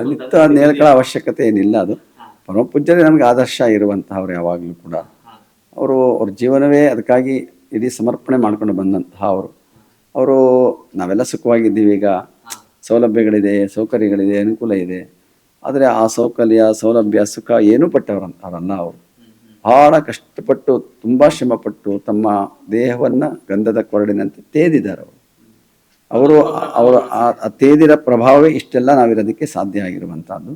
ಅದಿತ್ತು ಅದನ್ನ ಹೇಳ್ಕೊಳ್ಳೋ ಅವಶ್ಯಕತೆ ಏನಿಲ್ಲ. ಅದು ಪರಮ ಪೂಜ್ಯರೇ ನಮಗೆ ಆದರ್ಶ ಇರುವಂತಹವ್ರು ಯಾವಾಗಲೂ ಕೂಡ. ಅವ್ರ ಜೀವನವೇ ಅದಕ್ಕಾಗಿ ಇಡೀ ಸಮರ್ಪಣೆ ಮಾಡ್ಕೊಂಡು ಬಂದಂತಹ ಅವರು ನಾವೆಲ್ಲ ಸುಖವಾಗಿದ್ದೀವಿ, ಈಗ ಸೌಲಭ್ಯಗಳಿದೆ, ಸೌಕರ್ಯಗಳಿದೆ, ಅನುಕೂಲ ಇದೆ. ಆದರೆ ಆ ಸೌಕರ್ಯ, ಸೌಲಭ್ಯ, ಸುಖ ಏನೂ ಪಟ್ಟವರಂತವರಲ್ಲ. ಅವರು ಭಾಳ ಕಷ್ಟಪಟ್ಟು, ತುಂಬ ಶ್ರಮಪಟ್ಟು ತಮ್ಮ ದೇಹವನ್ನು ಗಂಧದ ಕೊರಡಿನಂತೆ ತೇದಿದ್ದಾರೆ. ಅವರು ಆ ತೇದಿರ ಪ್ರಭಾವವೇ ಇಷ್ಟೆಲ್ಲ ನಾವಿರೋದಕ್ಕೆ ಸಾಧ್ಯ ಆಗಿರುವಂಥದ್ದು.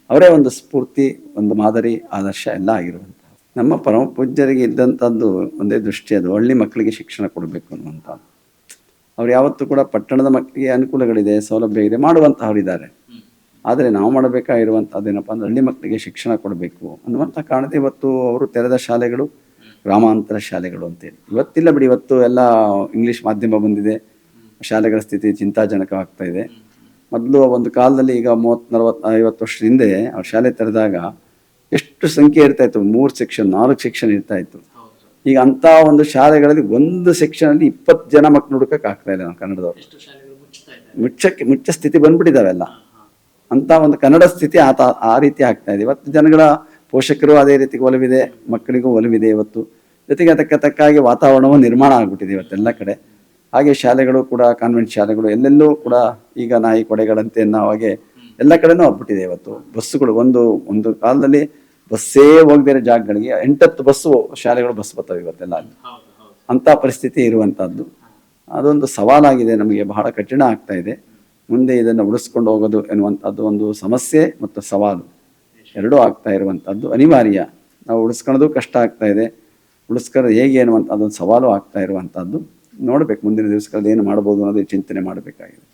ಅವರೇ ಒಂದು ಸ್ಫೂರ್ತಿ, ಒಂದು ಮಾದರಿ, ಆದರ್ಶ ಎಲ್ಲ ಆಗಿರುವಂಥದ್ದು. ನಮ್ಮ ಪರಮ ಪೂಜ್ಯರಿಗೆ ಇದ್ದಂಥದ್ದು ಒಂದೇ ದೃಷ್ಟಿ, ಅದು ಹಳ್ಳಿ ಮಕ್ಕಳಿಗೆ ಶಿಕ್ಷಣ ಕೊಡಬೇಕು ಅನ್ನುವಂಥದ್ದು. ಅವ್ರು ಯಾವತ್ತೂ ಕೂಡ ಪಟ್ಟಣದ ಮಕ್ಕಳಿಗೆ ಅನುಕೂಲಗಳಿದೆ, ಸೌಲಭ್ಯ ಇದೆ, ಮಾಡುವಂತಹವರಿದ್ದಾರೆ. ಆದರೆ ನಾವು ಮಾಡಬೇಕಾಗಿರುವಂಥದ್ದೇನಪ್ಪ ಅಂದರೆ ಹಳ್ಳಿ ಮಕ್ಕಳಿಗೆ ಶಿಕ್ಷಣ ಕೊಡಬೇಕು ಅನ್ನುವಂಥ ಕಾರಣದಿಂದ ಇವತ್ತು ಅವರು ತೆರೆದ ಶಾಲೆಗಳು ಗ್ರಾಮಾಂತರ ಶಾಲೆಗಳು ಅಂತೇಳಿ. ಇವತ್ತಿಲ್ಲ ಬಿಡಿ, ಇವತ್ತು ಎಲ್ಲ ಇಂಗ್ಲೀಷ್ ಮಾಧ್ಯಮ ಬಂದಿದೆ, ಶಾಲೆಗಳ ಸ್ಥಿತಿ ಚಿಂತಾಜನಕವಾಗ್ತಾ ಇದೆ. ಮೊದಲು ಒಂದು ಕಾಲದಲ್ಲಿ, ಈಗ 30, 40, 50 ವರ್ಷದ ಹಿಂದೆ ಅವ್ರ ಶಾಲೆ ತೆರೆದಾಗ ಎಷ್ಟು ಸಂಖ್ಯೆ ಇರ್ತಾಯಿತ್ತು, 3 ಸೆಕ್ಷನ್ 4 ಸೆಕ್ಷನ್ ಇರ್ತಾಯಿತ್ತು. ಈಗ ಅಂಥ ಒಂದು ಶಾಲೆಗಳಲ್ಲಿ ಒಂದು ಸೆಕ್ಷನಲ್ಲಿ 20 ಜನ ಮಕ್ಕಳು ಹುಡುಕಕ್ಕೆ ಆಗ್ತಾ ಇಲ್ಲ. ನಾವು ಕನ್ನಡದವ್ರು ಮುಚ್ಚ ಸ್ಥಿತಿ ಬಂದ್ಬಿಟ್ಟಿದ್ದಾವೆಲ್ಲ. ಅಂಥ ಒಂದು ಕನ್ನಡ ಸ್ಥಿತಿ ಆ ರೀತಿ ಆಗ್ತಾ ಇದೆ. ಇವತ್ತು ಜನಗಳ ಪೋಷಕರು ಅದೇ ರೀತಿ ಒಲವಿದೆ, ಮಕ್ಕಳಿಗೂ ಒಲವಿದೆ ಇವತ್ತು. ಜೊತೆಗೆ ಅದಕ್ಕೆ ತಕ್ಕಾಗಿ ವಾತಾವರಣವೂ ನಿರ್ಮಾಣ ಆಗಿಬಿಟ್ಟಿದೆ ಇವತ್ತೆಲ್ಲ ಕಡೆ. ಹಾಗೆ ಶಾಲೆಗಳು ಕೂಡ, ಕಾನ್ವೆಂಟ್ ಶಾಲೆಗಳು ಎಲ್ಲೆಲ್ಲೂ ಕೂಡ ಈಗ ನಾಯಿ ಕೊಡೆಗಳಂತೆ ನಾವು ಹಾಗೆ ಎಲ್ಲ ಕಡೆನೂ ಆಗ್ಬಿಟ್ಟಿದೆ ಇವತ್ತು. ಬಸ್ಸುಗಳು ಒಂದು ಕಾಲದಲ್ಲಿ ಬಸ್ಸೇ ಹೋಗದಿರೋ ಜಾಗಗಳಿಗೆ 8-10 ಬಸ್ಸು ಶಾಲೆಗಳು ಬಸ್ ಬರ್ತವೆ ಇವತ್ತೆಲ್ಲ. ಅಂಥ ಪರಿಸ್ಥಿತಿ ಇರುವಂಥದ್ದು. ಅದೊಂದು ಸವಾಲಾಗಿದೆ, ನಮಗೆ ಬಹಳ ಕಠಿಣ ಆಗ್ತಾ ಇದೆ. ಮುಂದೆ ಇದನ್ನು ಉಳಿಸ್ಕೊಂಡು ಹೋಗೋದು ಎನ್ನುವಂಥದ್ದು ಒಂದು ಸಮಸ್ಯೆ ಮತ್ತು ಸವಾಲು ಎರಡೂ ಆಗ್ತಾ ಇರುವಂಥದ್ದು ಅನಿವಾರ್ಯ. ನಾವು ಉಳಿಸ್ಕೊಳ್ಳೋದು ಕಷ್ಟ ಆಗ್ತಾ ಇದೆ, ಉಳಿಸ್ಕೊಳ್ಳೋದು ಹೇಗೆ ಅನ್ನುವಂಥದ್ದೊಂದು ಸವಾಲು ಆಗ್ತಾ ಇರುವಂಥದ್ದು. ನೋಡಬೇಕು ಮುಂದಿನ ದಿವಸಗಳಲ್ಲಿ ಏನು ಮಾಡ್ಬೋದು ಅನ್ನೋದು ಚಿಂತನೆ ಮಾಡಬೇಕಾಗಿದೆ.